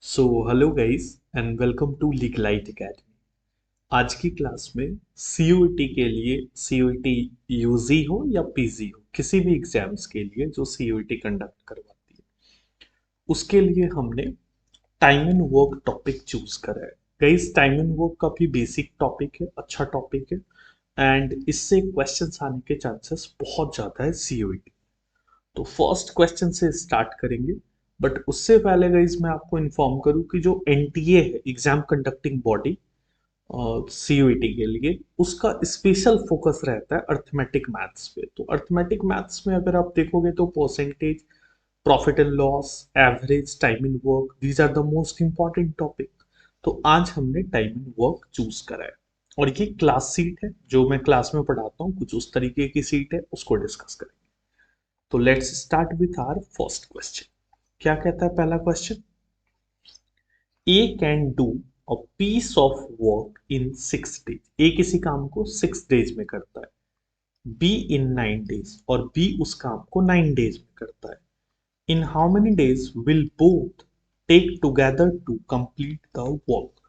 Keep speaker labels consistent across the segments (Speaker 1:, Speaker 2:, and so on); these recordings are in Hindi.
Speaker 1: So hello guys and welcome to Legalite Academy. आज की क्लास में सीयूईटी के लिए सीयूईटी यूजी हो या पीजी हो, किसी भी एग्जाम्स के लिए जो सीयूईटी कंडक्ट करवाती है, उसके लिए हमने time and work topic choose करा है। गाइस, टाइम एंड वर्क काफी बेसिक टॉपिक है, अच्छा टॉपिक है एंड इससे क्वेश्चंस आने के चांसेस बहुत ज्यादा है सीयूईटी। तो फर्स्ट क्वेश्चन से स्टार्ट करेंगे, बट उससे पहले गाइस मैं आपको इन्फॉर्म करूं कि जो एनटीए है, एग्जाम कंडक्टिंग बॉडी सीयूईटी के लिए, उसका स्पेशल फोकस रहता है अर्थमेटिक मैथ्स पे। तो अर्थमेटिक मैथ्स में अगर आप देखोगे तो percentage, profit and loss, average, time in work, these are the most important topic. तो आज हमने टाइम इन वर्क चूज करा है और ये क्लास सीट है, जो मैं क्लास में पढ़ाता हूँ कुछ उस तरीके की सीट है, उसको डिस्कस करेंगे। तो let's start with our first question. क्या कहता है पहला question? A can do a piece of work in 6 days. A किसी काम को 6 डेज में करता है, बी इन 9 डेज, और बी उस काम को 9 डेज में करता है। In how many days will both take together to complete the work.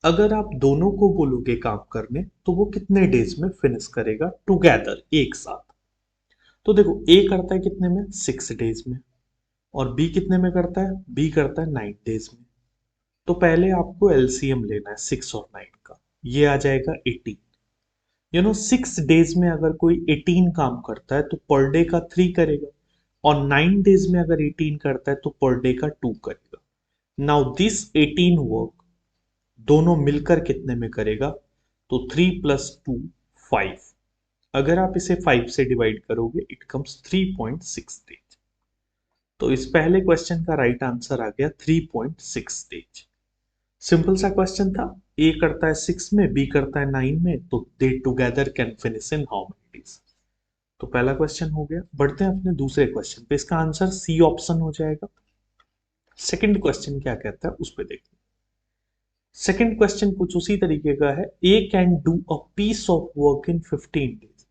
Speaker 1: अगर आप दोनों को बोलोगे काम करने तो वो कितने डेज में फिनिश करेगा टुगेदर, एक साथ? तो देखो, ए करता है कितने में, 6 डेज में, और बी कितने में करता है, बी करता है 9 डेज में। तो पहले आपको एलसीएम लेना है 6 और 9 का, ये आ जाएगा 18। 6 डेज में अगर कोई 18 काम करता है तो पर डे का 3 करेगा, और 9 डेज में अगर 18 करता है तो पर डे का 2 करेगा। नाउ दिस 18 वर्क दोनों मिलकर कितने में करेगा? तो 3 + 2, 5। अगर आप इसे 5 से डिवाइड करोगे इट कम्स 3.6 डेज। तो इस पहले क्वेश्चन का राइट आंसर आ गया 3.6 डेज। सिंपल सा क्वेश्चन था। ए करता है 6 में, बी करता है 9 में, तो दे together can finish in how many days? तो पहला क्वेश्चन हो गया। बढ़ते हैं अपने दूसरे क्वेश्चन पे, इसका आंसर सी ऑप्शन हो जाएगा। सेकंड क्वेश्चन क्या कहता है उस पे देखते हैं। सेकंड क्वेश्चन कुछ उसी तरीके का है। A can do a piece of work in 15 days.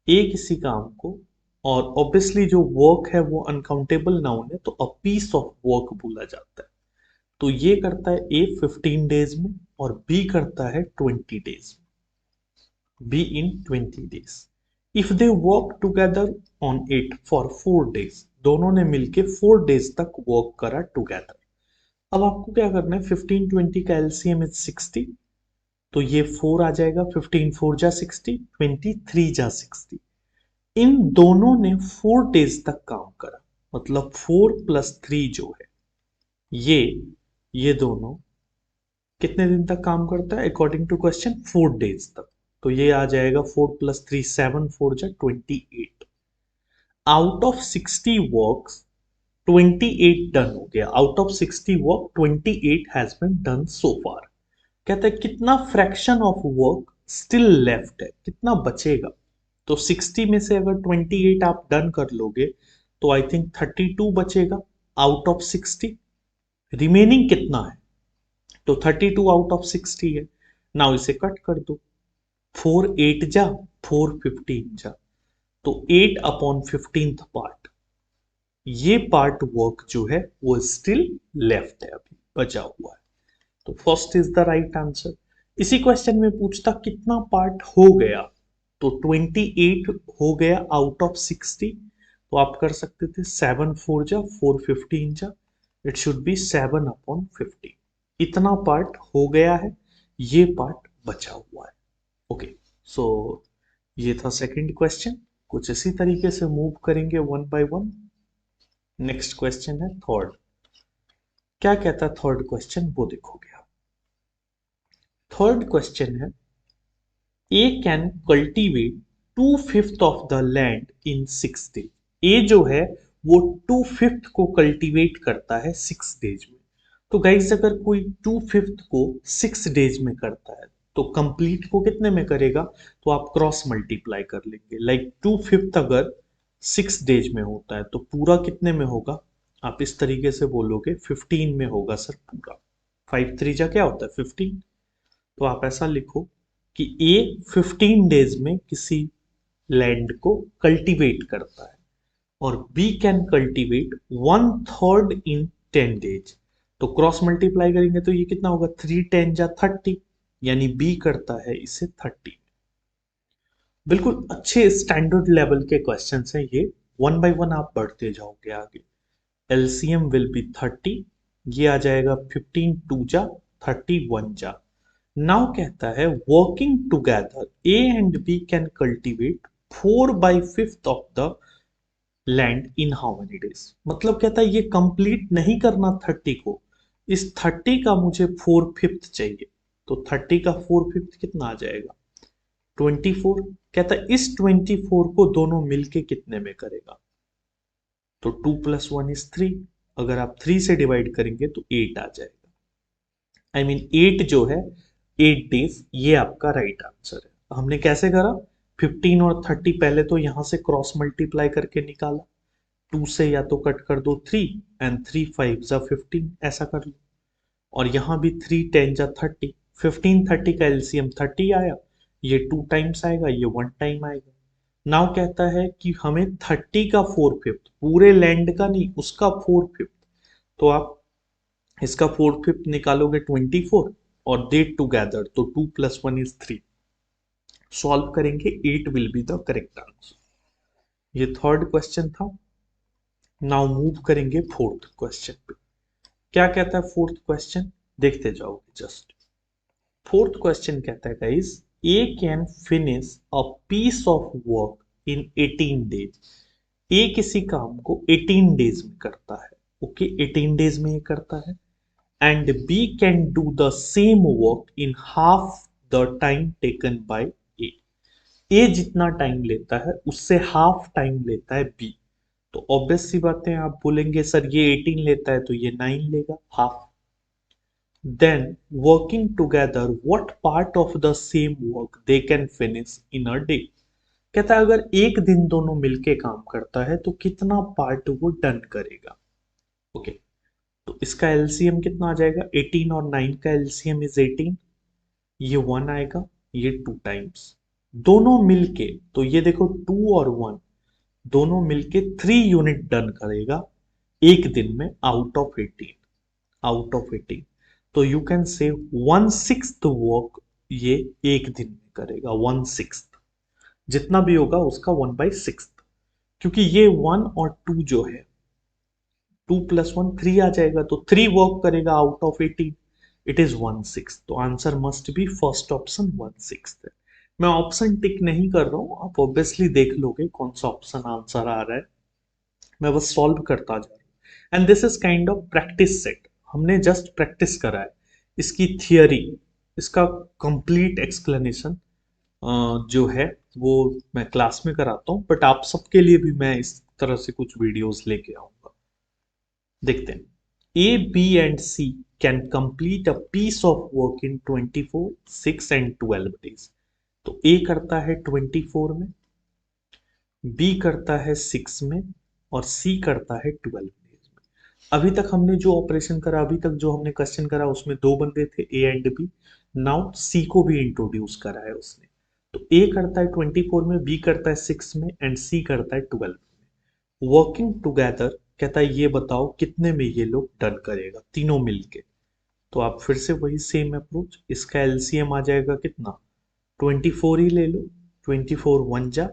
Speaker 1: A किसी काम को, और ऑब्वियसली जो वर्क है वो अनकाउंटेबल नाउन है, तो अ पीस ऑफ वर्क बोला जाता है। तो ये करता है ए 15 डेज में, और बी करता है 20 डेज में, be in 20 days. If they work together on it for 4 days, दोनों ने मिलके 4 डेज तक वर्क करा टुगेदर। अब आपको क्या करना है, 15 20 का एलसीएम इज 60, तो ये 4 आ जाएगा, 15 4 जा 60, 23 जा 60। इन दोनों ने 4 डेज तक काम करा, मतलब 4 + 3 जो है, ये ये दोनों कितने दिन तक काम करता है अकॉर्डिंग टू क्वेश्चन? 4 डेज तक। तो ये आ जाएगा 4 + 3 7, 4 जा 28। आउट ऑफ 60 वर्क्स 28 डन हो गया। Out of 60 work 28 has been done so far. कहता है कितना fraction of work still left है, कितना बचेगा? तो 60 में से अगर 28 आप डन कर लोगे तो आई थिंक 32 बचेगा आउट ऑफ 60। रिमेनिंग कितना है? तो 32 आउट ऑफ 60 है। नाउ इसे कट कर दो, 4 8 जा, 4 15 जा, तो 8/15 पार्ट, ये पार्ट वर्क जो है वो स्टिल लेफ्ट है, अभी बचा हुआ है। तो first is the right answer. इसी क्वेश्चन में पूछता कितना पार्ट हो गया, तो 28 हो गया आउट ऑफ 60। तो आप कर सकते थे 7 4 जा, 4 15 जा, इट शुड बी 7/15। इतना पार्ट हो गया है, ये पार्ट बचा हुआ है। ओके, सो ये था सेकंड क्वेश्चन। कुछ इसी तरीके से मूव करेंगे one by one. Next question है थर्ड। क्या कहता है थर्ड क्वेश्चन, वो देखोगे आप। थर्ड क्वेश्चन है, A can cultivate 2/5 of the land in 6 days. A जो है वो 2/5 को कल्टीवेट करता है 6 डेज में। तो गाइस, अगर कोई 2/5 को 6 डेज में करता है तो कंप्लीट को कितने में करेगा? तो आप क्रॉस मल्टीप्लाई कर लेंगे। लाइक 2/5 अगर 6 डेज में होता है तो पूरा कितने में होगा? आप इस तरीके से बोलोगे 15 में होगा सर पूरा। 5 3 जा क्या होता है 15। तो आप ऐसा लिखो कि ए 15 डेज में किसी लैंड को कल्टीवेट करता है, और B can cultivate 1/3 in 10 days. तो क्रॉस मल्टीप्लाई करेंगे तो ये कितना होगा, 3×10⁻30, यानी बी करता है इसे 30। बिल्कुल अच्छे स्टैंडर्ड लेवल के क्वेश्चंस हैं ये, वन बाय वन आप बढ़ते जाओगे आगे। एलसीएम विल बी 30, ये आ जाएगा 15 2 जा 31 जा। नाउ कहता है working together A and B can cultivate 4/5 of the land in how many days. मतलब कहता है ये कंप्लीट नहीं करना 30 को, इस 30 का मुझे 4/5 चाहिए। तो 30 का 4/5 कितना आ जाएगा, 24। कहता है इस 24 को दोनों मिलके कितने में करेगा, तो 2 + 1 = 3। अगर आप 3 से डिवाइड करेंगे तो 8 आ जाएगा। आई मीन 8 जो है 8 डेज, ये आपका राइट आंसर है। हमने कैसे करा, 15 और 30 पहले तो यहां से क्रॉस मल्टीप्लाई करके निकाला, 2 से या तो कट कर दो 3 एंड 3 5 जा 15, ऐसा कर लो। और यहां भी 3 10 जा 30, 15 30 का एलसीएम 30 आया, ये 2 टाइम्स आएगा, ये 1 टाइम आएगा। नाउ कहता है कि हमें 30 का 4/5, पूरे लैंड का नहीं, उसका 4/5। तो आप इसका 4/5 निकालोगे 24 और दे टूगेदर, तो 2 + 1 = 3। सॉल्व करेंगे, 8 will be the correct answer. ये थर्ड क्वेश्चन था। नाउ मूव करेंगे फोर्थ क्वेश्चन पे। क्या कहता है फोर्थ क्वेश्चन, देखते जाओगे जस्ट। फोर्थ क्वेश्चन कहता है guys, A can finish a piece of work in 18 days. A किसी काम को 18 डेज में करता है, ओके 18 डेज में ये करता है। And B can do the same work in half the time taken by A. A जितना टाइम लेता है उससे हाफ टाइम लेता है बी। तो ऑब्वियस सी बात है, आप बोलेंगे सर ये 18 लेता है तो ये 9 लेगा, half. Then working together what part of the same work they can finish in a day. कहता है अगर एक दिन दोनों मिलके काम करता है तो कितना पार्ट वो डन करेगा। ओके तो इसका एलसीएम कितना आ जाएगा, 18 और 9 का एलसीएम इज 18, ये 1 आएगा, ये 2 टाइम्स। दोनों मिलके तो ये देखो 2 और 1 दोनों मिलके 3 यूनिट डन करेगा एक दिन में, आउट ऑफ 18। तो यू कैन से 1/6 वर्क ये एक दिन में करेगा, 1/6 जितना भी होगा उसका 1/6। क्योंकि ये 1 और 2 जो है, 2 + 1 3 आ जाएगा, तो 3 वर्क करेगा आउट ऑफ 18, इट इज 1/6। तो answer must B first option 1/6 है। मैं ऑप्शन टिक नहीं कर रहा हूं, आप ऑब्वियसली देख लोगे कौन सा ऑप्शन आंसर आ रहा है, मैं बस सॉल्व करता जा रहा हूँ। And this is kind of practice set, हमने जस्ट प्रैक्टिस करा है। इसकी थियरी, इसका कंप्लीट एक्सप्लेनेशन जो है वो मैं क्लास में कराता हूँ, बट आप सबके लिए भी मैं इस तरह से कुछ वीडियोस लेके आऊंगा। देखते हैं, A B and C can complete a piece of work in 24 6 and 12 days. तो ए करता है 24 में, बी करता है 6 में, और सी करता है 12 डेज में। अभी तक हमने जो ऑपरेशन करा, अभी तक जो हमने क्वेश्चन करा उसमें दो बंदे थे, A and B. Now C को भी इंट्रोड्यूस करा है उसने। तो ए करता है 24 में, बी करता है 6 में, एंड सी करता है 12 में। वर्किंग टुगेदर कहता है ये बताओ कितने में ये लोग डन करेगा तीनों मिलके। तो आप फिर से वही सेम अप्रोच, इसका एलसीएम आ जाएगा कितना, 24 ही ले लो, 24 1 जा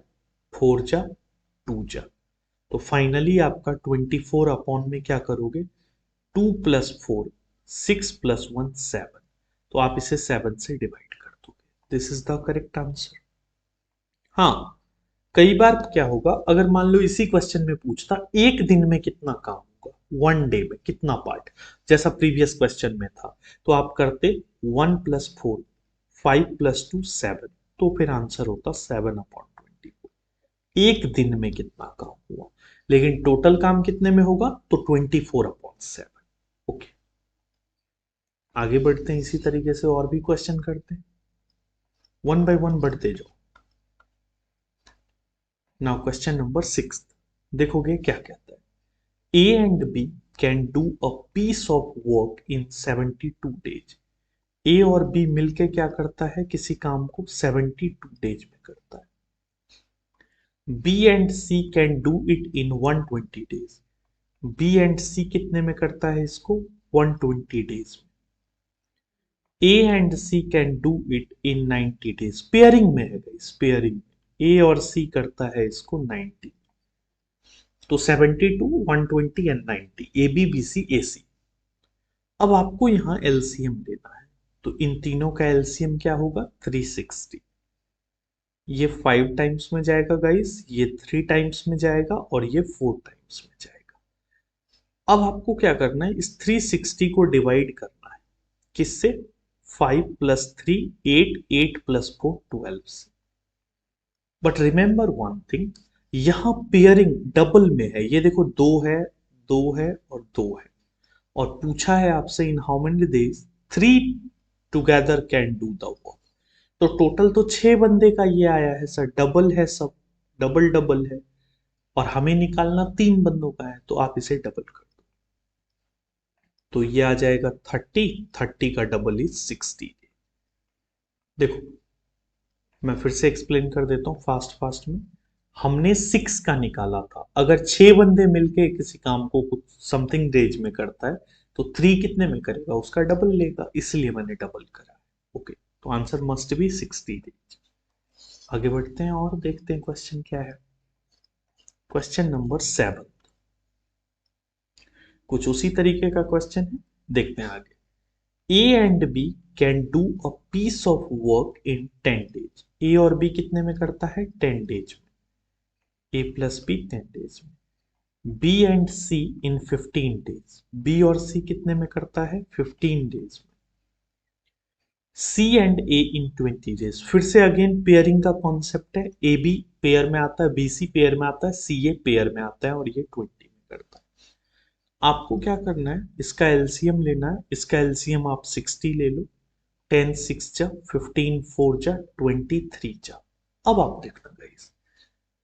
Speaker 1: 4 जा 2 जा। तो फाइनली आपका 24 अपॉन में क्या करोगे, 2 + 4 6 + 1 7। तो आप इसे 7 से डिवाइड कर दोगे, this is the correct answer. हाँ, कई बार क्या होगा, अगर मान लो इसी क्वेश्चन में पूछता एक दिन में कितना काम होगा, 1 डे में कितना पार्ट, जैसा प्रीवियस क्वेश्चन में था, तो आप करते 1 + 4 5 + 2 7, तो फिर आंसर होता 7/24। एक दिन में कितना काम हुआ, लेकिन टोटल काम कितने में होगा, तो 24/7। ओके आगे बढ़ते हैं, इसी तरीके से और भी क्वेश्चन करते हैं, वन बाय वन बढ़ते जाओ। नाउ क्वेश्चन नंबर 6 देखोगे क्या कहता है, A and B can do a piece of work in 72 days. A और बी मिलके क्या करता है, किसी काम को 72 डेज में करता है। B and C can do it in 120 days. B and C कितने में करता है इसको, 120 डेज में। A and C can do it in 90 days. Pairing में है गाइस, पेयरिंग में ए और सी करता है इसको 90। तो 72, 120 and 90, A B B C A C. अब आपको यहां एलसीएम लेना है, तो इन तीनों का एलसीएम क्या होगा? 360। ये 5 टाइम्स में जाएगा गाइस, ये 3 टाइम्स में जाएगा और ये 4 टाइम्स में जाएगा। अब आपको क्या करना है, इस 360 को डिवाइड करना है किससे? 5 प्लस 3 8, 8 प्लस 4 12 से। बट रिमेंबर वन थिंग, यहां पेयरिंग डबल में है। ये देखो, दो है, दो है और दो है, और पूछा है आपसे इन how many days 3 together can do the work. तो टोटल तो 6 बंदे का ये आया है सर, डबल है सब, डबल डबल है, और हमें निकालना 3 बंदों का है, तो आप इसे डबल कर दो। तो ये आ जाएगा 30, 30 का डबल इज 60। देखो मैं फिर से एक्सप्लेन कर देता हूँ फास्ट फास्ट में। हमने 6 का निकाला था, अगर 6 बंदे मिलके किसी काम को कुछ समथिंग डेज में करता है तो 3 कितने में करेगा? उसका डबल लेगा, इसलिए मैंने डबल करा। ओके, तो आंसर मस्ट बी 60 डेज। आगे बढ़ते हैं और देखते हैं क्वेश्चन क्या है। क्वेश्चन नंबर 7 कुछ उसी तरीके का क्वेश्चन है, देखते हैं आगे। A and B can do a piece of work in 10 days. A और बी कितने में करता है? 10 डेज में। ए प्लस बी 10 डेज में। B and C in 15 days. B और सी कितने में करता है? 15 डेज में। C and A in 20 days. फिर से अगेन पेयरिंग का कॉन्सेप्ट है, ए बी पेयर में आता है, बी सी पेयर में आता है, सी ए पेयर में आता है, और ये 20 में करता है। आपको क्या करना है, इसका एलसीएम लेना है। इसका एलसीएम आप 60 ले लो। 10 6 जा, 15 4 जा, 23 जा। अब आप देखना गाइस,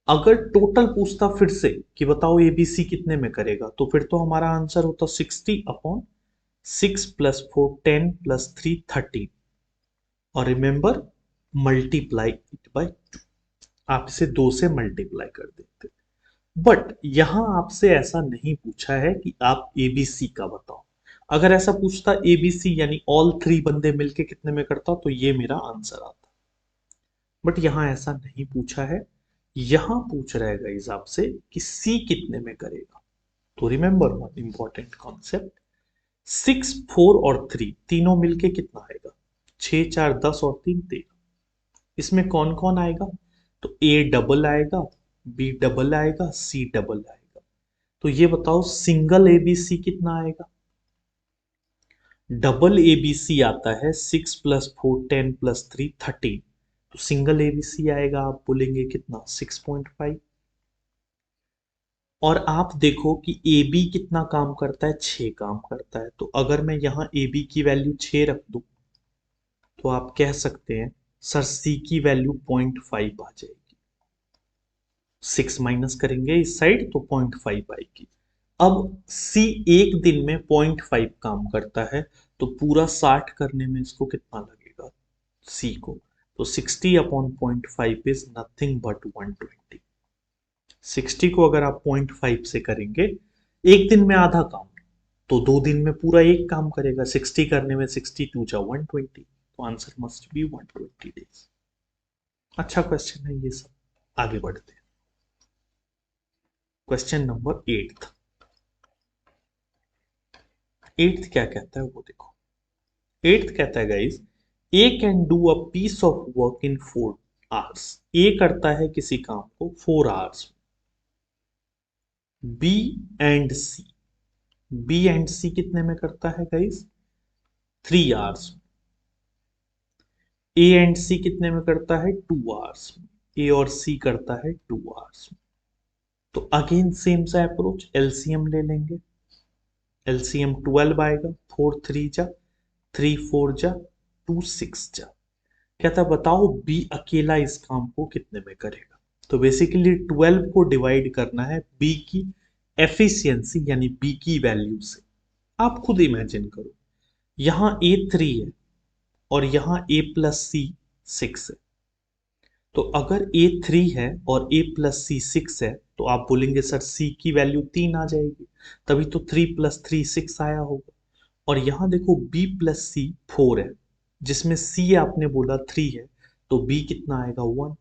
Speaker 1: अगर टोटल पूछता फिर से कि बताओ एबीसी कितने में करेगा, तो फिर तो हमारा आंसर होता 60 अपॉन 6 प्लस 4 10 प्लस 3 13, और रिमेंबर मल्टीप्लाई इट बाय 2। आप इसे 2 से मल्टीप्लाई कर देते। बट यहां आपसे ऐसा नहीं पूछा है कि आप एबीसी का बताओ। अगर ऐसा पूछता एबीसी यानी ऑल 3 बंदे मिलके कितने में करता, तो ये मेरा आंसर आता। बट यहां ऐसा नहीं पूछा है, यहां पूछ रहा है गाइस आपसे कि सी कितने में करेगा। तो रिमेंबर वन इंपॉर्टेंट कॉन्सेप्ट, 6 4 और 3 तीनों मिलके कितना आएगा? 6 4 10 और 3 13। इसमें कौन कौन आएगा? तो ए डबल आएगा, बी डबल आएगा, सी डबल आएगा। तो ये बताओ सिंगल एबीसी कितना आएगा? डबल एबीसी आता है 6 प्लस 4 10 प्लस 3 13। तो सिंगल एबीसी आएगा, आप बोलेंगे कितना? 6.5। और आप देखो कि ए बी कितना काम करता है? 6 काम करता है। तो अगर मैं यहां ए बी की वैल्यू 6 रख दूं, तो आप कह सकते हैं सर सी की वैल्यू 0.5 आ जाएगी। 6 माइनस करेंगे इस साइड तो 0.5 आएगी। अब सी एक दिन में 0.5 काम करता है, तो पूरा 60 करने में इसको कितना लगेगा सी को? तो 60 अपॉन 0.5 इज नथिंग बट 120। 60 को अगर आप 0.5 से करेंगे, एक दिन में आधा काम, तो 2 दिन में पूरा एक काम करेगा। 60 करने में 62 जा 120, तो आंसर मस्ट बी 120 डेज। अच्छा क्वेश्चन है ये सब। आगे बढ़ते हैं। Question number 8। 8 क्या कहता है वो देखो। 8 कहता है guys, A can do a piece of work in 4 hours. A करता है किसी काम को 4 hours. B and C, B and C कितने में करता है guys? 3 hours. A and C कितने में करता है? 2 आवर्स। ए और सी करता है 2 आवर्स। तो अगेन सेम सा अप्रोच, एलसीएम ले लेंगे। एलसीएम 12 आएगा, 4 3 जा, 3 4 जा, 2 6 जा। कहता बताओ बी अकेला इस काम को कितने में करेगा। तो बेसिकली 12 को डिवाइड करना है बी की एफिशिएंसी यानी बी की वैल्यू से। आप खुद इमेजिन करो, यहां ए 3 है और यहां ए प्लस सी 6 है। तो अगर ए 3 है और ए प्लस सी 6 है, तो आप बोलेंगे सर सी की वैल्यू 3 आ जाएगी, तभी तो 3 प्लस 3 6 आया होगा। और यहां देखो b प्लस सी 4 है, जिसमें c आपने बोला 3 है, तो b कितना आएगा 1।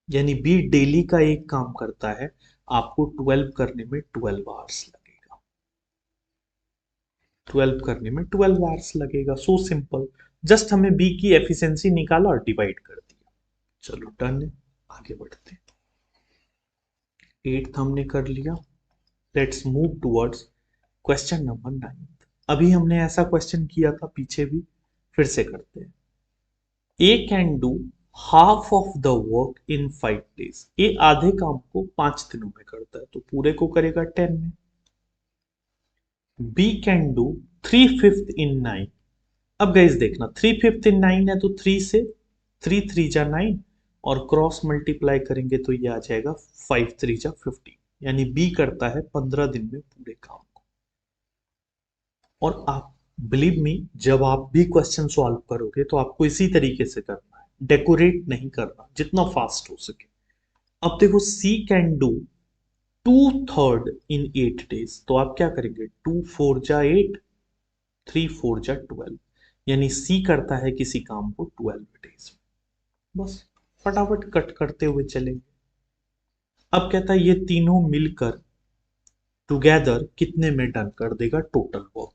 Speaker 1: यानी b डेली का एक काम करता है, आपको 12 करने में 12 आवर्स लगेगा, 12 करने में 12 आवर्स लगेगा। सो सिंपल, जस्ट हमें b की एफिशिएंसी निकाला और डिवाइड कर दिया। चलो डन है, आगे बढ़ते हैं। 8th हमने कर लिया। Let's move towards question number 9। अभी हमने ऐसा क्वेश्चन किया था पीछे भी, फिर से करते हैं। A can do half of the work in 5 days। A आधे काम को 5 दिनों में करता है, तो पूरे को करेगा 10 में। बी कैन डू 3/5 इन 9। अब गाइस देखना, 3/5 इन 9 है तो 3 से 3 3 जा 9, और क्रॉस मल्टीप्लाई करेंगे तो ये आ जाएगा 5 3 जा 15। यानी बी करता है 15 दिन में पूरे काम को। और आप बिलीव मी, जब आप भी क्वेश्चन सॉल्व करोगे तो आपको इसी तरीके से करना है, डेकोरेट नहीं करना, जितना फास्ट हो सके। अब देखो, सी कैन डू 2/3 इन 8 days, तो आप क्या करेंगे, 2 4 जा 8, 3 4 जा 12। यानी सी करता है किसी काम को 12 days में। बस फटाफट कट करते हुए चलेंगे। अब कहता है ये तीनों मिलकर टुगेदर कितने में डन कर देगा टोटल वर्क।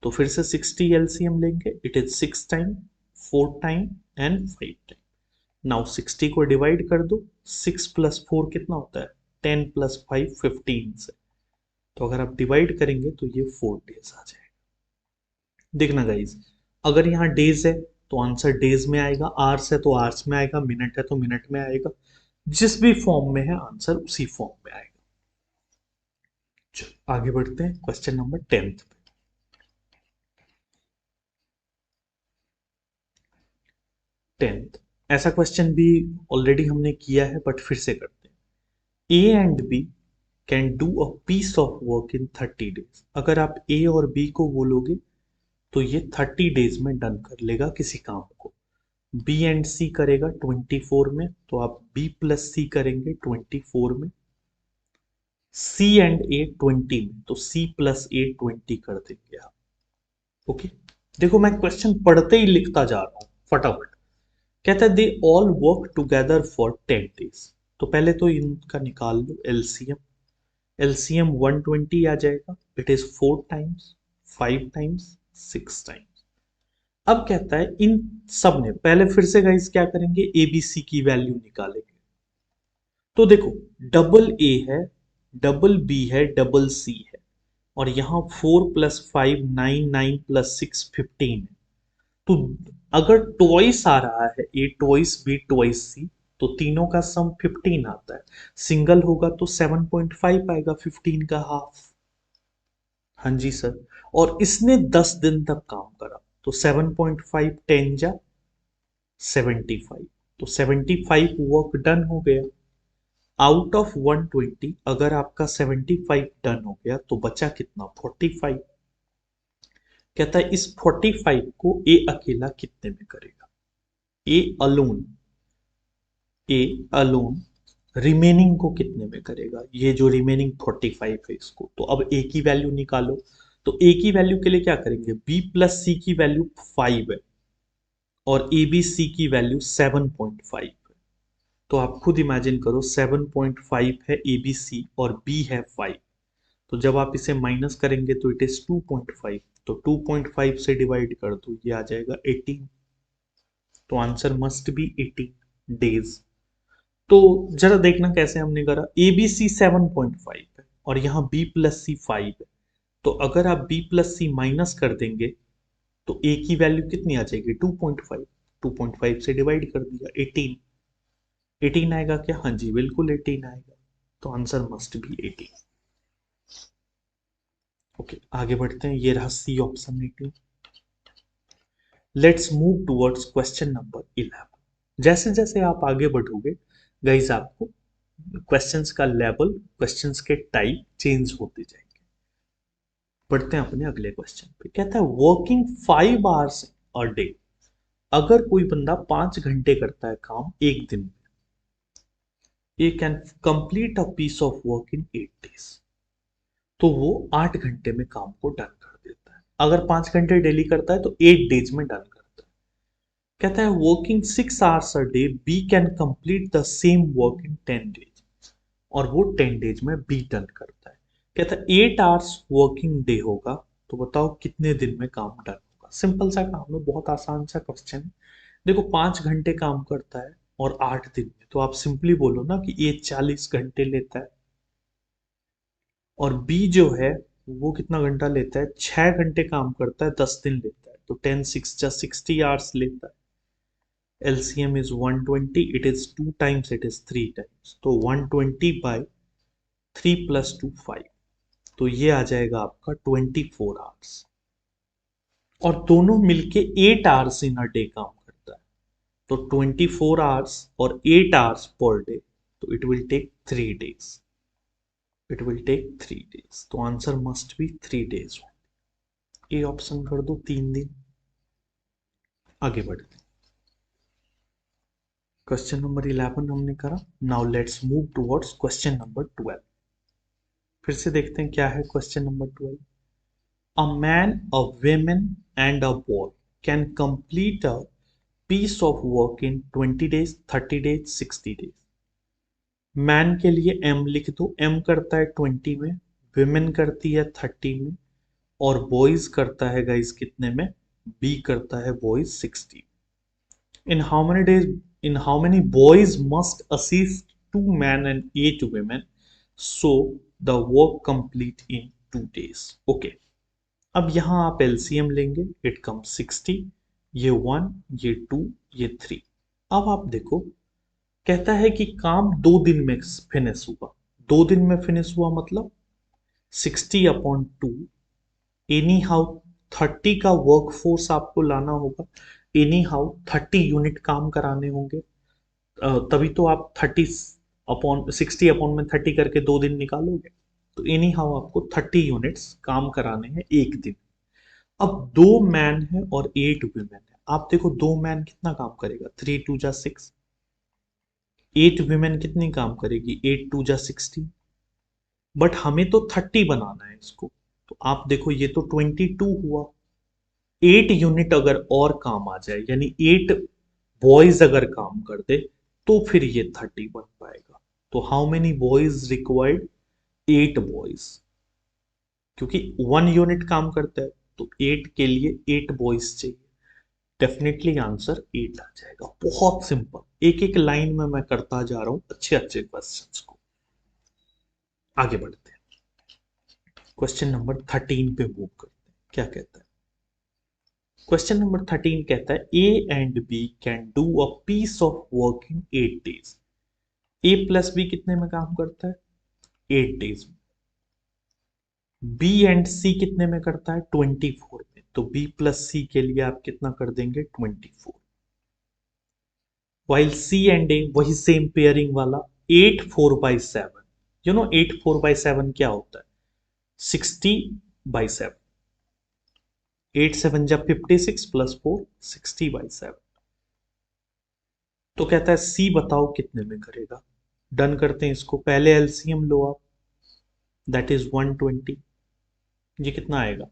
Speaker 1: तो फिर से 60 एलसीएम लेंगे। It is 6 time, 4 time and 5 time. Now 60 को डिवाइड कर दो, 6 प्लस 4 कितना होता है, 10 प्लस 5 15 से। तो अगर आप डिवाइड करेंगे तो ये 4 डेज आ जाएगा। देखना गाइज, अगर यहाँ डेज है तो आंसर डेज में आएगा, आवर्स है तो आवर्स में आएगा, मिनट है तो मिनट में आएगा। जिस भी फॉर्म में है आंसर उसी फॉर्म में आएगा। चलो आगे बढ़ते हैं क्वेश्चन नंबर 10th पे। 10th ऐसा क्वेश्चन भी ऑलरेडी हमने किया है, बट फिर से करते हैं। A and B can do a piece of work in 30 days। अगर आप ए और बी को बोलोगे तो ये 30 days में डन कर लेगा किसी काम को। बी एंड सी करेगा 24 में, तो आप बी प्लस सी करेंगे 24 में। सी एंड ए 20 में, तो सी प्लस ए 20 कर देंगे आप। ओके, देखो मैं क्वेश्चन पढ़ते ही लिखता जा रहा हूं फटाफट। कहता है they all work together for 10 days। तो पहले तो इनका निकाल लो एलसीएम। एलसीएम 120 आ जाएगा। It is 4 times, 5 times, 6 times. अब कहता है इन सब ने, पहले फिर से गाइस क्या करेंगे, एबीसी की वैल्यू निकालेंगे। तो देखो, डबल ए है, डबल बी है, डबल सी है, और यहां 4 प्लस 5 9, 9 प्लस 6 15 है। तो अगर ट्वाइस आ रहा है, ए ट्वाइस बी ट्वाइस सी, तो तीनों का सम 15 आता है। सिंगल होगा तो 7.5 आएगा, 15 का हाफ। हाँ जी सर। और इसने 10 दिन तक काम करा, तो 7.5 10 जा 75, तो 75 वर्क डन हो गया। आउट ऑफ 120 अगर आपका 75 डन हो गया तो बचा कितना, 45। कहता है इस 45 को ए अकेला कितने में करेगा। A alone, A alone remaining को कितने में करेगा, ये जो रिमेनिंग 45 है इसको। तो अब ए की वैल्यू निकालो। तो ए की वैल्यू के लिए क्या करेंगे, बी प्लस सी की वैल्यू 5 है और ए बी सी की वैल्यू 7.5 है। तो आप खुद इमेजिन करो, 7.5 है ए बी सी और बी है 5। तो जब आप इसे माइनस करेंगे तो इट इज 2.5। तो 2.5 से डिवाइड कर दो, ये आ जाएगा 18। तो आंसर मस्ट बी 18 डेज। तो जरा देखना कैसे हमने करा। ए बी सी 7.5 है और यहाँ बी प्लस सी 5 है। तो अगर आप बी प्लस सी माइनस कर देंगे तो ए की वैल्यू कितनी आ जाएगी, 2.5। 2.5 से डिवाइड कर दिया, 18। 18 आएगा क्या, हाँ जी बिल्कुल 18 आएगा। तो आंसर मस्ट बी 18। ओके आगे बढ़ते हैं, ये रहा C option 18। Let's move towards question number 11। जैसे जैसे आप आगे बढ़ोगे गाइस, आपको क्वेश्चंस का लेवल, क्वेश्चंस के टाइप चेंज होते जाएंगे। बढ़ते हैं अपने अगले क्वेश्चन पे। कहता है वर्किंग 5 आवर्स अ डे। अगर कोई बंदा 5 घंटे करता है काम एक दिन में, ये can complete a piece of work in 8 days। तो वो 8 घंटे में काम को डन कर देता है। अगर 5 घंटे डेली करता है तो 8 डेज में डन करता है। कहता है working 6 hours a day B can complete the same work in 10 days, और वो 10 डेज में बी डन करता है। कहता है 8 hours वर्किंग डे होगा, तो बताओ कितने दिन में काम डन होगा। सिंपल सा काम है, बहुत आसान सा क्वेश्चन है। देखो 5 घंटे काम करता है और 8 दिन में, तो आप सिंपली बोलो ना कि ये 40 घंटे लेता है। और बी जो है वो कितना घंटा लेता है, 6 घंटे काम करता है, 10 दिन लेता है, तो 10 6 जा 60 hours लेता है। LCM is 120, it is 2 times, it is 3 times, तो 120/3 + 2 5, तो ये आ जाएगा आपका 24 hours। और दोनों मिलके 8 hours इन अ डे काम करता है, तो 24 hours और 8 hours पर डे, तो it will take 3 days। It will take 3 days, तो answer must be 3 days। A option कर दो, 3 दिन। आगे बढ़ते, क्वेश्चन नंबर 11 हमने करा। Now let's move towards question number 12। फिर से देखते हैं क्या है question number 12। A man, a women and a boy can complete a piece of work in 20 days, 30 days, 60 days. Man के लिए एम लिख दो, एम करता है 20 में, विमेन करती है 30 में, और बॉयज करता है गाइस कितने में, बी करता है boys 60। In how many days, in how many boys must assist 2 men and 8 women so the work complete in 2 days? Okay, अब यहां आप एलसीएम लेंगे, इट कम 60, ये 1, ये 2, ये 3। अब आप देखो, कहता है कि काम 2 दिन में फिनिश हुआ। 2 दिन में फिनिश हुआ मतलब 60/2, एनी हाउ 30 का वर्क फोर्स आपको लाना होगा, एनी हाउ 30 यूनिट काम कराने होंगे, तभी तो आप 60/में 30 करके 2 दिन निकालोगे। तो एनी हाउ आपको 30 यूनिट्स काम कराने हैं एक दिन। अब 2 मैन है और 8 वुमेन है। आप देखो 2 मैन कितना काम करेगा, 3 2 जा 6। 8 वुमेन कितनी काम करेगी, 8 2 जा 16। बट हमें तो 30 बनाना है इसको, तो आप देखो ये तो 22 हुआ। 8 यूनिट अगर और काम आ जाए, यानी 8 बॉयज अगर काम कर दे, तो फिर ये 30 बन पाएगा। तो how many boys required, 8 boys, क्योंकि 1 यूनिट काम करता है, तो 8 के लिए 8 बॉयज चाहिए। डेफिनेटली आंसर 8 आ जाएगा। बहुत सिंपल, एक एक लाइन में मैं करता जा रहा हूं अच्छे अच्छे क्वेश्चंस को। आगे बढ़ते हैं, क्वेश्चन नंबर 13 पे मूव करते हैं। क्या कहता है क्वेश्चन नंबर 13? कहता है A and B can do a piece of work in 8 days. A plus B कितने में काम करता है, 8 डेज में। बी एंड सी कितने में करता है, 24 में। तो बी प्लस सी के लिए आप कितना कर देंगे, 24। वाइल सी एंड ए, वही सेम पेयरिंग वाला, 8 4/7। यू नो 8 4/7 क्या होता है, 60/7। 8 7 जा 56 + 4, 60/7। तो कहता है सी बताओ कितने में करेगा। डन करते हैं इसको, पहले एलसीएम लो आप, दैट इज 120। ये कितना आएगा,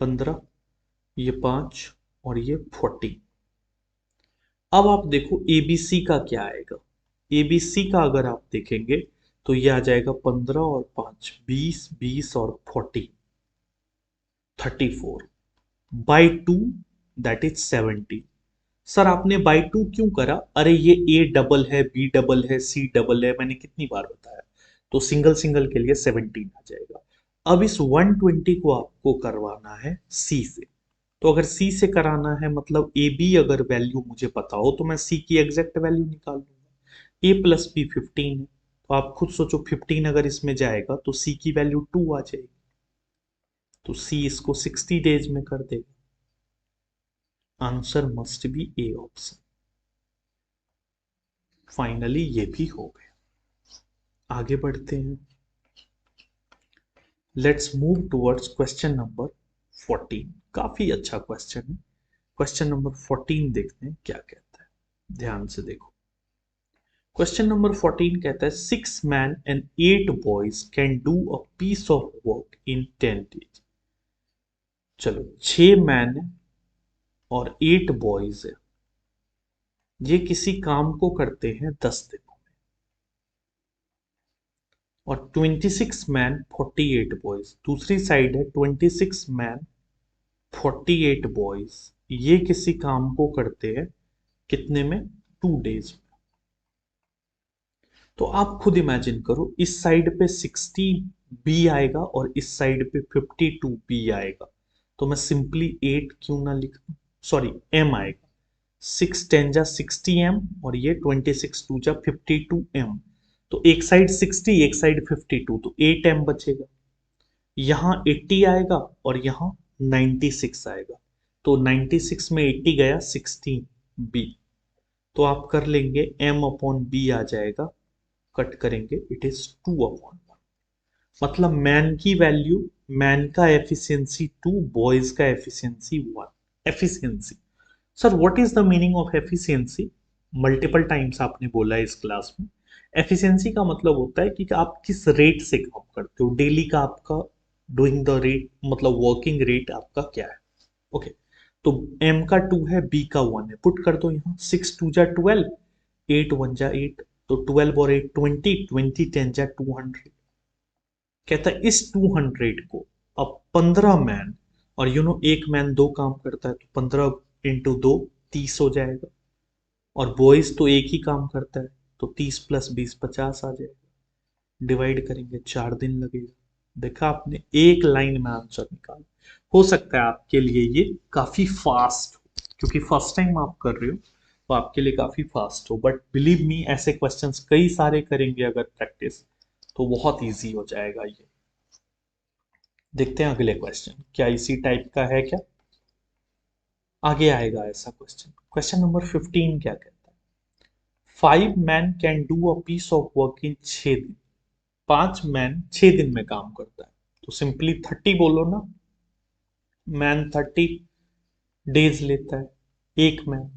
Speaker 1: 15, ये 5, और ये 40। अब आप देखो एबीसी का क्या आएगा। एबीसी का अगर आप देखेंगे तो ये आ जाएगा 15 और 5, 20, 20 और 40, 34/2, दैट इज 70। सर आपने बाई 2 क्यों करा, अरे ये ए डबल है, बी डबल है, सी डबल है, मैंने कितनी बार बताया। तो सिंगल सिंगल के लिए 17 आ जाएगा। अब इस 120 को आपको करवाना है सी से। तो अगर सी से कराना है मतलब ए बी अगर वैल्यू मुझे पता हो, तो मैं सी की एग्जैक्ट वैल्यू निकाल लूंगा। ए प्लस बी 15 है, तो आप खुद सोचो 15 अगर इसमें जाएगा तो सी की वैल्यू 2 आ जाएगी। तो सी इसको 60 डेज में कर देगा। Answer must B A option. Finally ये भी हो गया। आगे बढ़ते हैं, let's move towards question number 14। काफी अच्छा क्वेश्चन है। क्वेश्चन नंबर 14 देखते हैं क्या कहता है, ध्यान से देखो। क्वेश्चन नंबर 14 कहता है 6 men and 8 boys can do a piece of work in 10 days। चलो 6 मैन और 8 बॉयज है, ये किसी काम को करते हैं 10 दिनों में। और 26 मैन 48 बॉयज, दूसरी साइड है 26 मैन 48 बॉयज, ये किसी काम को करते हैं कितने में, 2 डेज में। तो आप खुद इमेजिन करो, इस साइड पे 60 बी आएगा और इस साइड पे 52 बी आएगा। तो मैं सिंपली 8 क्यों ना लिख, सॉरी एम आएगा, 6 10 जा 60 एम और ये 26 2 जा 52 एम। तो एक साइड 60 एक साइड 52, तो 8 एम बचेगा। यहाँ 80 आएगा और यहाँ 96 आएगा। तो 96 में 80 गया, 16 बी। तो आप कर लेंगे एम अपॉन बी आ जाएगा, कट करेंगे, इट इज 2/1। मतलब मैन की वैल्यू, मैन का एफिशिएंसी 2, बॉयज का efficiency 1। Efficiency, sir what is the meaning of efficiency? Multiple times आपने बोला है इस क्लास में। एफिशिएंसी का मतलब होता है कि आप किस रेट से काम करते हो, डेली का आपका डूइंग द रेट, मतलब वर्किंग रेट आपका क्या है। ओके, तो एम का 2 है, बी का 1 है, पुट कर दो यहाँ, 6 2 जा 12, 8 1 जा 8, तो 12 और 8 20, 20 10 जा 200। कहता है इस 200 को अब 15 मैन, और एक मैन 2 काम करता है, तो 15 × 2 30 हो जाएगा। और बॉयज तो एक ही काम करता है, तो 30 + 20 50 आ जाएगा। डिवाइड करेंगे, 4 दिन लगेगा। देखा आपने, एक लाइन में आंसर निकाला। हो सकता है आपके लिए ये काफी फास्ट हो, क्योंकि फर्स्ट टाइम आप कर रहे हो, तो आपके लिए काफी फास्ट हो, बट बिलीव मी ऐसे क्वेश्चंस कई सारे करेंगे अगर प्रैक्टिस, तो बहुत इजी हो जाएगा ये। देखते हैं अगले क्वेश्चन, क्या इसी टाइप का है क्या, आगे आएगा ऐसा क्वेश्चन। क्वेश्चन नंबर 15 क्या कहता है, 5 man can do a piece of work in 6 दिन। 5 मैन 6 दिन में काम करता है, तो सिंपली 30 बोलो ना, मैन 30 डेज लेता है, एक मैन।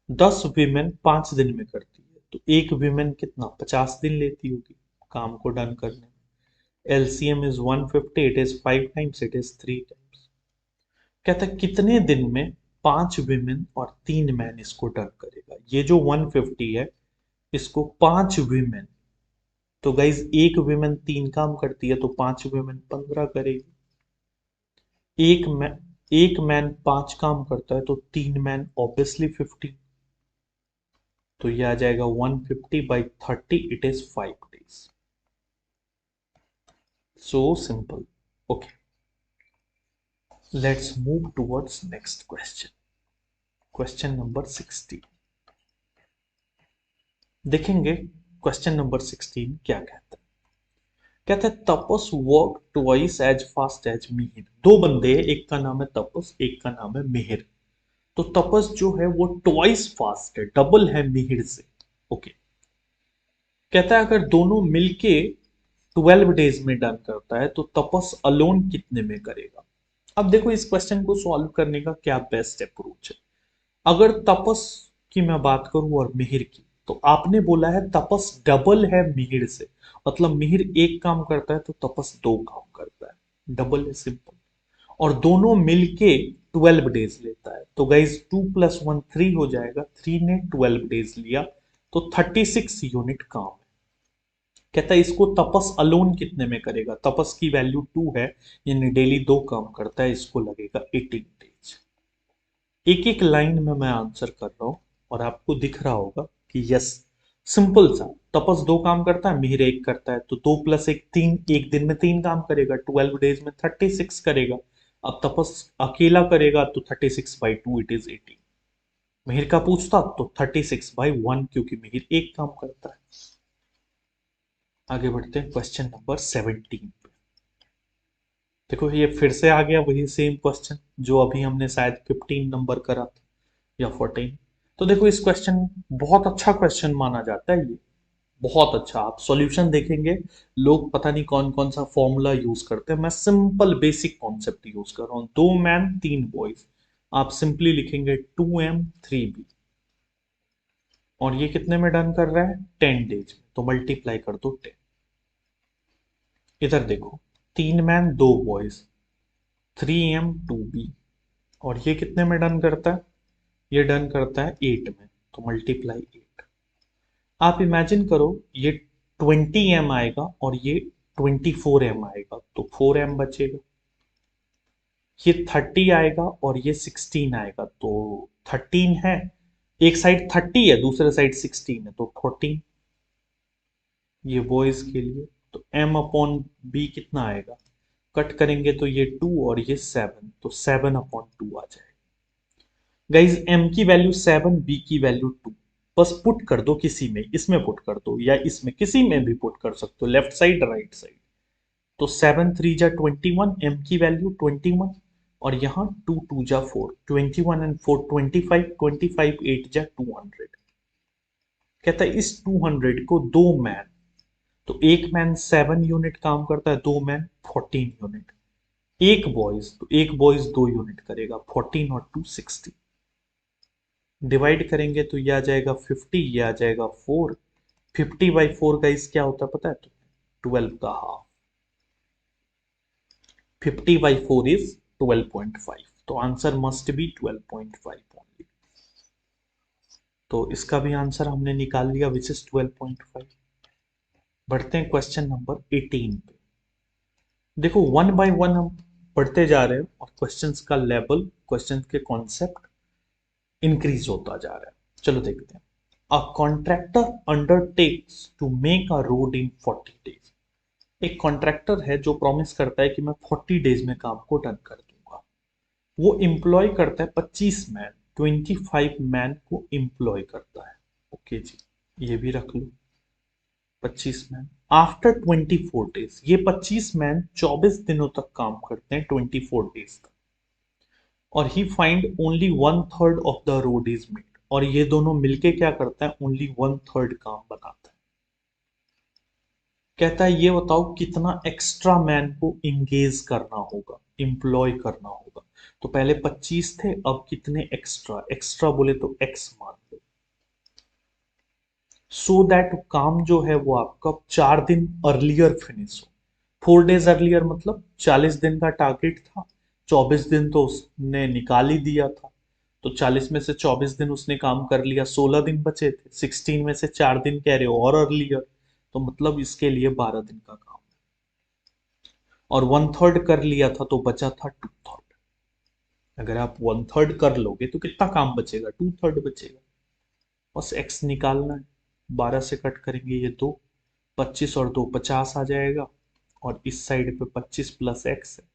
Speaker 1: 10 वीमेन 5 दिन में करती है, तो एक वीमेन कितना, 50 दिन लेती होगी काम को डन करने में। LCM is 150, it is 5 times, it is 3 times. कहता है कितने दिन में 5 वीमेन और 3 मैन इसको डन करेगा। ये जो 150 है, इसको 5 वीमेन, तो गाइज एक वीमेन 3 काम करती है, तो 5 वीमेन 15 करेगी। एक मैन 5 काम करता है, तो 3 मैन ऑब्वियसली 50। तो ये आ जाएगा 150/30, it is 5 days. So simple. Okay, let's move towards next question. Question number 16 देखेंगे। क्वेश्चन नंबर 16 क्या कहता है, कहता है Tapas work twice as fast as Mihir. दो बंदे हैं, एक का नाम है तपस, एक का नाम है मिहिर। तो तपस जो है वो ट्वाइस फास्ट है, डबल है मिहिर से। ओके, कहता है अगर दोनों मिलके 12 डेज में डन करता है, तो तपस अलोन कितने में करेगा। अब देखो इस क्वेश्चन को सॉल्व करने का क्या बेस्ट अप्रोच है। अगर तपस की मैं बात करूं और मिहिर की, तो आपने बोला है तपस डबल है मिहिर से, मतलब मिहिर एक काम करता है तो तपस 2 काम करता है, डबल है, सिंपल। और दोनों मिलके 12 डेज लेता है, तो गाइज 2 + 1 3 हो जाएगा, 3 ने 12 डेज लिया, तो 36 यूनिट काम है। कहता है इसको तपस अलोन कितने में करेगा। तपस की वैल्यू 2 है, यानी डेली 2 काम करता है, इसको लगेगा 18 डेज। एक एक लाइन में मैं आंसर कर रहा हूं, और आपको दिख रहा होगा कि यस, सिंपल सा। तपस 2 काम करता है, मिहिर एक करता है, तो 2 + 1 3, एक दिन में 3 काम करेगा, 12 डेज में 36 करेगा। अब तपस अकेला करेगा, तो 36/2, इट इज 18। मिहिर का पूछता तो 36/1, क्योंकि मिहिर एक काम करता है। आगे बढ़ते हैं क्वेश्चन नंबर 17 पे। देखो ये फिर से आ गया वही सेम क्वेश्चन जो अभी हमने शायद 15 नंबर करा था या 14। तो देखो इस क्वेश्चन, बहुत अच्छा क्वेश्चन माना जाता है ये, बहुत अच्छा। आप सॉल्यूशन देखेंगे, लोग पता नहीं कौन कौन सा फॉर्मूला यूज करते हैं, मैं सिंपल बेसिक कॉन्सेप्ट यूज कर रहा हूँ। 2 मैन 3 बॉयज, आप सिंपली लिखेंगे 2m 3b, और ये कितने में डन कर रहा है, 10 डेज में, तो मल्टीप्लाई कर दो 10। इधर देखो, 3 मैन 2 बॉयज, 3m2b, और ये कितने में डन करता है? ये डन करता है 8 में, तो मल्टीप्लाई 8। आप इमेजिन करो ये 20m आएगा और ये 24m आएगा, तो 4m बचेगा। ये 30 आएगा और ये 16 आएगा, तो 13 है। एक साइड 30 है, दूसरे साइड 16 है, तो 14। ये बॉयज के लिए तो m अपॉन बी कितना आएगा? कट करेंगे तो ये 2 और ये 7, तो 7/2 आ जाएगा। गाइज m की वैल्यू 7, b की वैल्यू 2। बस पुट कर दो किसी में, इसमें पुट कर दो या इसमें, किसी में भी पुट कर सकते हो, लेफ्ट साइड राइट साइड। तो 7 3 जा 21, m की वैल्यू 21, और यहाँ 2 2 जा 4, 21 एंड 4 25, 25 8 जा 200। कहता है इस 200 को दो मैन, तो एक मैन 7 यूनिट काम करता है, दो मैन 14 यूनिट। एक बॉयज, तो एक बॉयज 2 यूनिट करेगा, 14 और 2 60। डिवाइड करेंगे तो ये आ जाएगा 50, ये आ जाएगा 4। 50/4 का इस क्या होता है पता है? तो 12 का हाफ। 50/4 इज 12.5, तो आंसर मस्ट बी 12.5 ओनली। तो इसका भी आंसर हमने निकाल लिया, विच इज 12.5। बढ़ते हैं क्वेश्चन नंबर 18 पे। देखो वन बाय वन हम पढ़ते जा रहे हैं और क्वेश्चंस का लेवल, क्वेश्चंस के कॉन्सेप्ट इंक्रीज होता जा रहा है। चलो देखते हैं। A contractor undertakes to make a road in 40 days. एक कॉन्ट्रैक्टर है जो प्रॉमिस करता है कि मैं 40 डेज में काम को डन कर दूंगा। वो एम्प्लॉय करता है 25 मैन, 25 मैन को एम्प्लॉय करता है। ओके जी, ये भी रख लो 25 मैन। आफ्टर 24 डेज, ये 25 मैन 24 दिनों तक काम करते हैं, 24 डेज तक, और he find only 1/3 of the road is made. और ये दोनों मिलके क्या करता है? ओनली 1/3 काम बनाता है। कहता है ये बताओ कितना एक्स्ट्रा मैन को इंगेज करना होगा, एम्प्लॉय करना होगा। तो पहले 25 थे, अब कितने एक्स्ट्रा? एक्स्ट्रा बोले तो एक्स मान लो, सो दैट काम जो है वो आपका 4 दिन अर्लियर फिनिश हो। 4 डेज अर्लियर मतलब 40 दिन का टारगेट था, 24 दिन तो उसने निकाल ही दिया था, तो 40 में से 24 दिन उसने काम कर लिया, 16 दिन बचे थे, 16 में से 4 दिन कह रहे हो और अर्लियर, तो मतलब इसके लिए 12 दिन का काम, और 1/3 कर लिया था तो बचा था 2/3। अगर आप 1/3 कर लोगे तो कितना काम बचेगा? 2/3 बचेगा। बस एक्स निकालना है, 12 से कट करेंगे ये दो, 25 और 2 50 आ जाएगा, और इस साइड पे 25 प्लस एक्स है,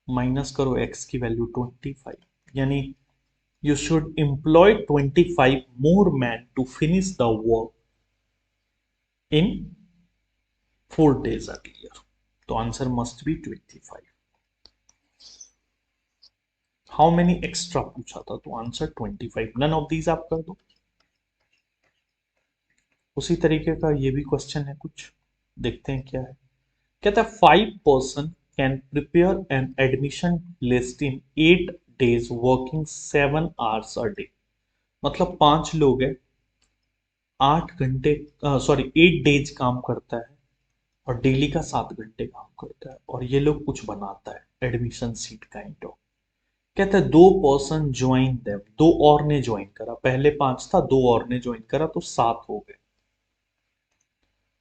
Speaker 1: माइनस करो एक्स की वैल्यू 25, यानी you should employ 25 more men to finish the work in 4 days earlier. तो answer must B 25। How many extra पूछा था, तो आंसर 25। नन ऑफ दीज आप कर दो। उसी तरीके का ये भी क्वेश्चन है कुछ, देखते हैं क्या है। कहता है 5 person can prepare an admission list in 8 days working 7 hours a day। मतलब 5 लोग हैं, 8 घंटे, सॉरी 8 डेज काम करता है, और डेली का 7 घंटे काम करता है, और ये लोग कुछ बनाता है एडमिशन सीट काइंड ऑफ। कहता है 2 person ज्वाइन देम, दो और ने ज्वाइन करा, पहले 5 था, दो और ने ज्वाइन करा तो 7 हो गए।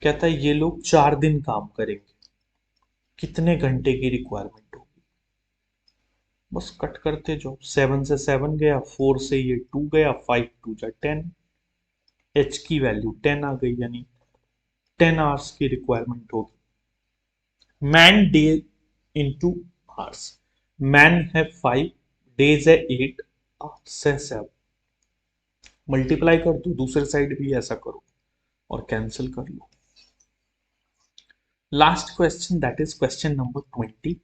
Speaker 1: कहता है ये लोग 4 दिन काम करेंगे, कितने घंटे की रिक्वायरमेंट होगी? बस कट करते जाओ, 7 से 7 गया, 4 से ये 2 गया, 5 2 जा 10, एच की वैल्यू 10 आ गई, यानी 10 आवर्स की रिक्वायरमेंट होगी। Man day into hours, man है 5, डेज है 8, आवर्स है 7। मल्टीप्लाई कर दो, दूसरे साइड भी ऐसा करो और कैंसिल कर लो। Last question, that is question number 20।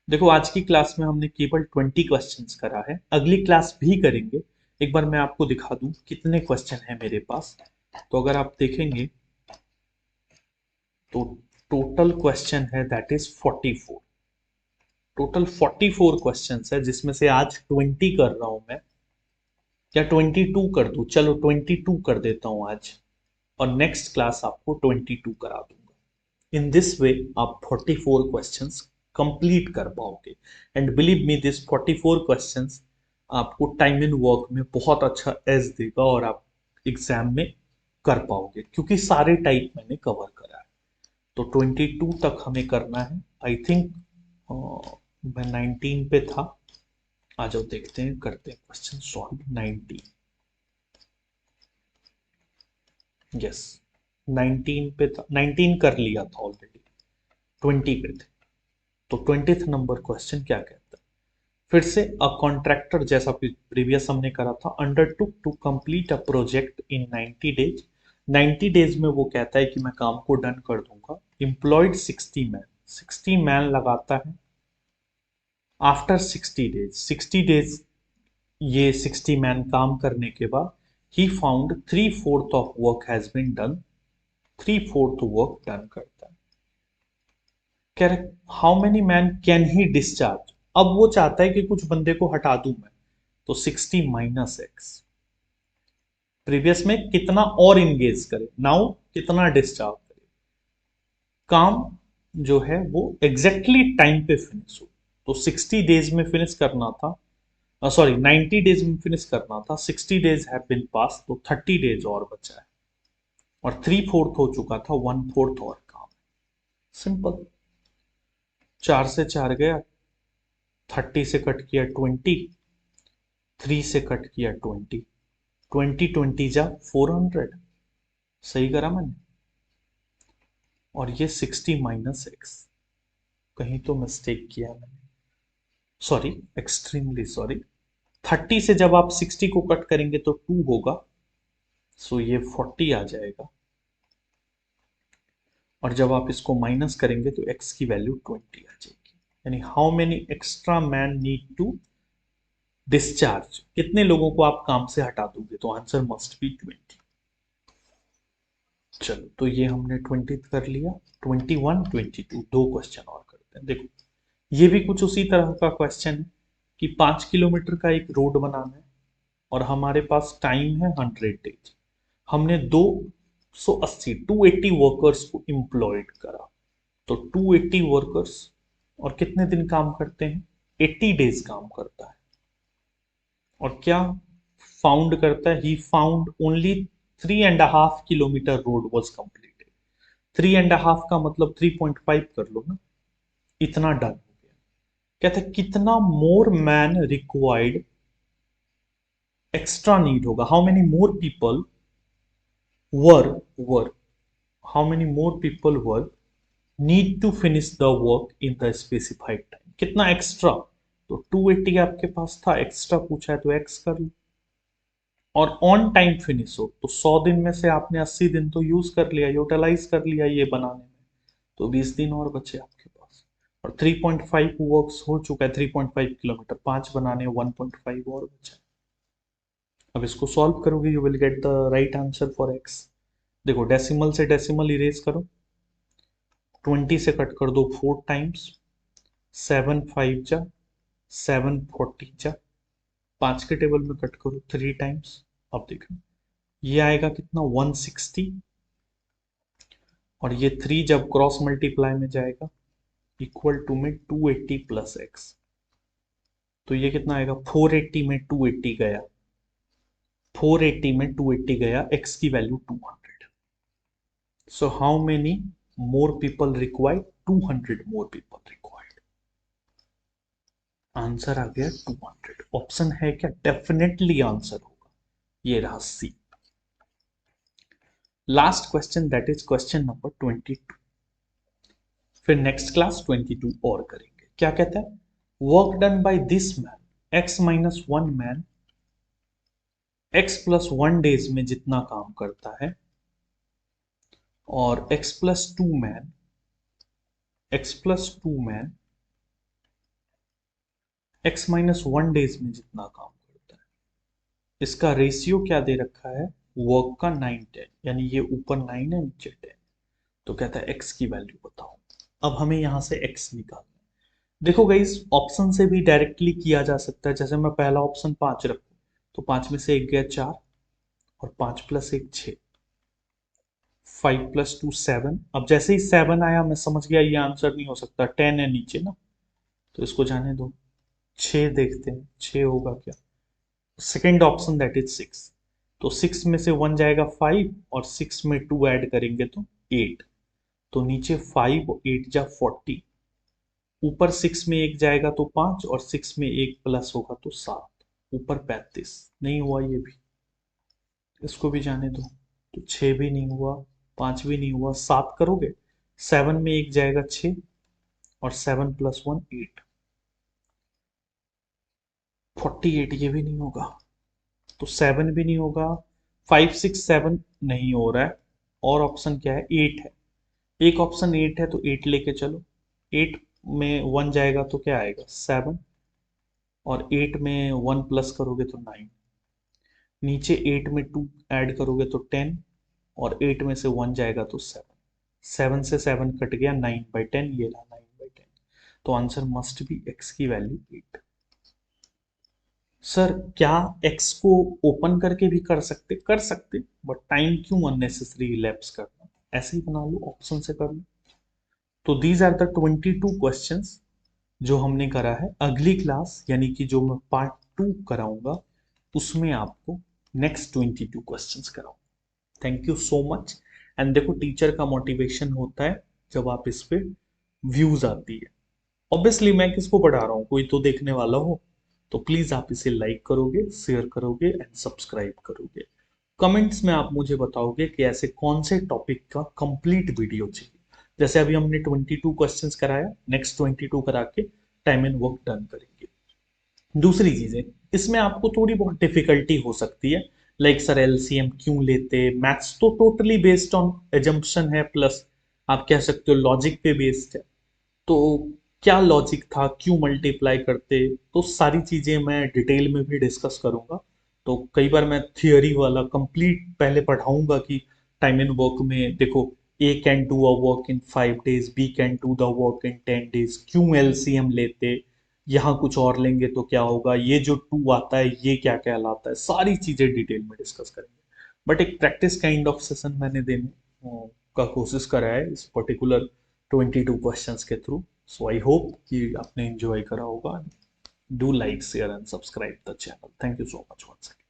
Speaker 1: देखो आज की क्लास में हमने केवल 20 क्वेश्चंस करा है, अगली क्लास भी करेंगे। एक बार मैं आपको दिखा दूं कितने क्वेश्चन है मेरे पास। तो अगर आप देखेंगे तो टोटल क्वेश्चन है दैट इज 44। टोटल 44 क्वेश्चंस है, जिसमें से आज 20 कर रहा हूं मैं, या 22 कर दूं, चलो 22 कर देता हूं आज, और नेक्स्ट क्लास आपको 22 करा दूंगा। इन दिस वे आप 44 क्वेश्चंस कंप्लीट कर पाओगे। And believe me this 44 questions आपको टाइम इन वर्क में बहुत अच्छा एज देगा और आप एग्जाम में कर पाओगे, क्योंकि सारे टाइप मैंने कवर करा है। तो 22 तक हमें करना है। आई थिंक मैं 19 पे था। आ जाओ देखते हैं, करते हैं क्वेश्चन सॉल्व। 19, यस 19 पे था, 19 कर लिया था ऑलरेडी, 20 पे थे। तो 20th नंबर क्वेश्चन क्या कहता है, फिर से अ कॉन्ट्रैक्टर, जैसा प्रीवियस हमने करा था, undertook to complete a project in 90 days. 90 days में वो कहता है कि मैं काम को डन कर दूंगा। एम्प्लॉयड 60 मैन, 60 मैन लगाता है। आफ्टर 60 डेज, 60 डेज ये 60 मैन काम करने के बाद ही found 3/4 of work has been done, 3/4 work done करता है। कह रहे how many man can he discharge. अब वो चाहता है कि कुछ बंदे को हटा दूं मैं, तो 60 माइनस एक्स। प्रीवियस में कितना और इंगेज करे, नाउ कितना डिस्चार्ज करे, काम जो है वो एग्जैक्टली टाइम पे फिनिश हो। तो 60 डेज में फिनिश करना था, सॉरी 90 डेज में फिनिश करना था, 60 डेज हैव बीन पास, तो 30 डेज और बचा है। और 3/4 हो चुका था, 1/4 और काम। सिंपल, 4 से 4 गया, 30 से कट किया 20, 3 से कट किया 20, 20 जा 400, सही करा मैंने। और ये 60 माइनस एक्स, कहीं तो मिस्टेक किया मैंने, सॉरी, एक्सट्रीमली सॉरी। 30 से जब आप 60 को कट करेंगे तो 2 होगा, सो ये 40 आ जाएगा। और जब आप इसको माइनस करेंगे तो x की वैल्यू 20 आ जाएगी। यानी how many extra man need to discharge, कितने लोगों को आप काम से हटा दोगे, तो आंसर मस्ट बी 20। चलो, तो ये हमने 20 कर लिया। 21, 22 दो क्वेश्चन और करते हैं। देखो, ये भी कुछ उसी तरह का क्वेश्चन है कि 5 किलोमीटर का एक रोड बनाना है और हमारे पास टाइम है 100 डेज। हमने 280 वर्कर्स को एम्प्लॉयड करा। तो 280 वर्कर्स और कितने दिन काम करते हैं, 80 डेज काम करता है। और क्या फाउंड करता है, he found only 3.5 kilometre road was completed. 3.5 का मतलब 3.5 कर लो ना, इतना डन हो गया। कहते हैं कितना more man required, extra need होगा, how many more people were were how many more people were need to finish the work in the specified time. कितना एक्स्ट्रा, तो 280 आपके पास था, एक्स्ट्रा पूछा है तो एक्स कर लो। और ऑन टाइम फिनिश हो, तो 100 दिन में से आपने 80 दिन तो यूज कर लिया, यूटिलाइज कर लिया ये बनाने में, तो 20 दिन और बचे आपके पास। और 3.5 वर्क्स हो चुका है, 3.5 किलोमीटर, 5 बनाने, 1.5 और बचा। अब इसको सॉल्व करोगे, you will get the right answer for x. देखो, डेसिमल से डेसिमल इरेज करो, 20 से कट कर दो 4 टाइम्स, 7 5 जा 740 जा, 5 के टेबल में कट करो 3 टाइम्स। अब देखो ये आएगा कितना, 160। और ये 3 जब क्रॉस मल्टीप्लाई में जाएगा, इक्वल टू में 280 प्लस एक्स। तो ये कितना आएगा, 480 में 280 गया, 480 में 280 गया, एक्स की value 200। So how many more people required, 200 more people required. Answer आ गया 200। ऑप्शन है क्या, डेफिनेटली आंसर होगा, ये रहा C. Last question, that is question number 22। फिर नेक्स्ट क्लास 22 और करेंगे। क्या कहता है, work done by this man, x minus 1 man, x plus 1 days में जितना काम करता है, और x plus 2 man, x plus 2 man x minus 1 days में जितना काम करता है, इसका रेशियो क्या दे रखा है, वर्क का 9-10, यानी ये ऊपर 9 है नीचे 10। तो कहता है x की वैल्यू बताओ। अब हमें यहां से x निकालना है। देखो गाइस, ऑप्शन से भी डायरेक्टली किया जा सकता है। जैसे मैं पहला ऑप्शन 5 रखूं, तो 5 में से 1 गया 4, और 5 प्लस 1 6, 5 प्लस 2 7। अब जैसे ही 7 आया मैं समझ गया ये आंसर नहीं हो सकता, 10 है नीचे ना, तो इसको जाने दो, 6 देखते हैं 6 होगा क्या। Second option that is 6। तो 6 में से 1 जाएगा 5 और 6 में 2 ऐड करेंगे तो 8। तो नीचे 5 और 8 जा 40, ऊपर 6 में 1 जाएगा तो 5 और 6 में 1 प्लस होगा तो 7, ऊपर 35। नहीं हुआ ये भी, इसको भी जाने दो। तो 6 भी नहीं हुआ, 5 भी नहीं हुआ, 7 करोगे, 7 में 1 जाएगा 6 और 7 प्लस 1 8, 48। ये भी नहीं होगा, तो 7 भी नहीं होगा, 5 6 7 नहीं हो रहा है। और ऑप्शन क्या है, 8 है। एक ऑप्शन 8 है तो 8 लेके चलो। 8 में 1 जाएगा तो क्या आएगा 7, और 8 में 1 प्लस करोगे तो 9। नीचे 8 में 2 ऐड करोगे तो 10, और 8 में से 1 जाएगा तो 7। 7 से 7 कट गया, 9/10, ये रहा 9/10। तो आंसर मस्ट बी एक्स की वैल्यू 8। सर क्या एक्स को ओपन करके भी कर सकते, बट टाइम क्यों अननेसेसरी लैप्स करना, ऐसे ही बना लो, ऑप्शन से कर लो। तो दीज आर द 22 क्वेश्चंस जो हमने करा है। अगली क्लास यानी कि जो मैं पार्ट 2 कराऊंगा, उसमें आपको नेक्स्ट 22 क्वेश्चंस कराऊंगा। Thank you so much. And देखो, टीचर का मोटिवेशन होता है जब आप इस पे व्यूज आती है। ऑब्वियसली मैं किसको पढ़ा रहा हूँ, कोई तो देखने वाला हो। तो प्लीज आप इसे लाइक करोगे, शेयर करोगे एंड सब्सक्राइब करोगे। कमेंट्स में आप मुझे बताओगे कि ऐसे कौन से टॉपिक का कंप्लीट वीडियो चाहिए। जैसे अभी हमने 22 क्वेश्चंस कराया, नेक्स्ट 22 करा के टाइम एंड वर्क डन करेंगे। दूसरी चीजें, इसमें आपको थोड़ी बहुत डिफिकल्टी हो सकती है, लाइक सर एलसीएम क्यों लेते। मैथ्स तो टोटली बेस्ड ऑन एजम्पशन है, प्लस आप कह सकते हो लॉजिक पे बेस्ड है। तो क्या लॉजिक था, क्यों मल्टीप्लाई करते, तो सारी चीजें मैं डिटेल में भी डिस्कस करूंगा। तो कई बार मैं थियोरी वाला कंप्लीट पहले पढ़ाऊंगा कि टाइम एंड वर्क में देखो, A can do a work in 5 days, B can do the work in 10 days, क्यों एलसीएम लेते, यहाँ कुछ और लेंगे तो क्या होगा, ये जो टू आता है ये क्या कहलाता है, सारी चीजें डिटेल में डिस्कस करेंगे। बट एक प्रैक्टिस काइंड ऑफ सेशन मैंने देने का कोशिश करा है इस पर्टिकुलर 22 क्वेश्चंस के थ्रू। सो आई होप कि आपने एंजॉय करा होगा। Do like share and subscribe the channel. Thank you so much once again.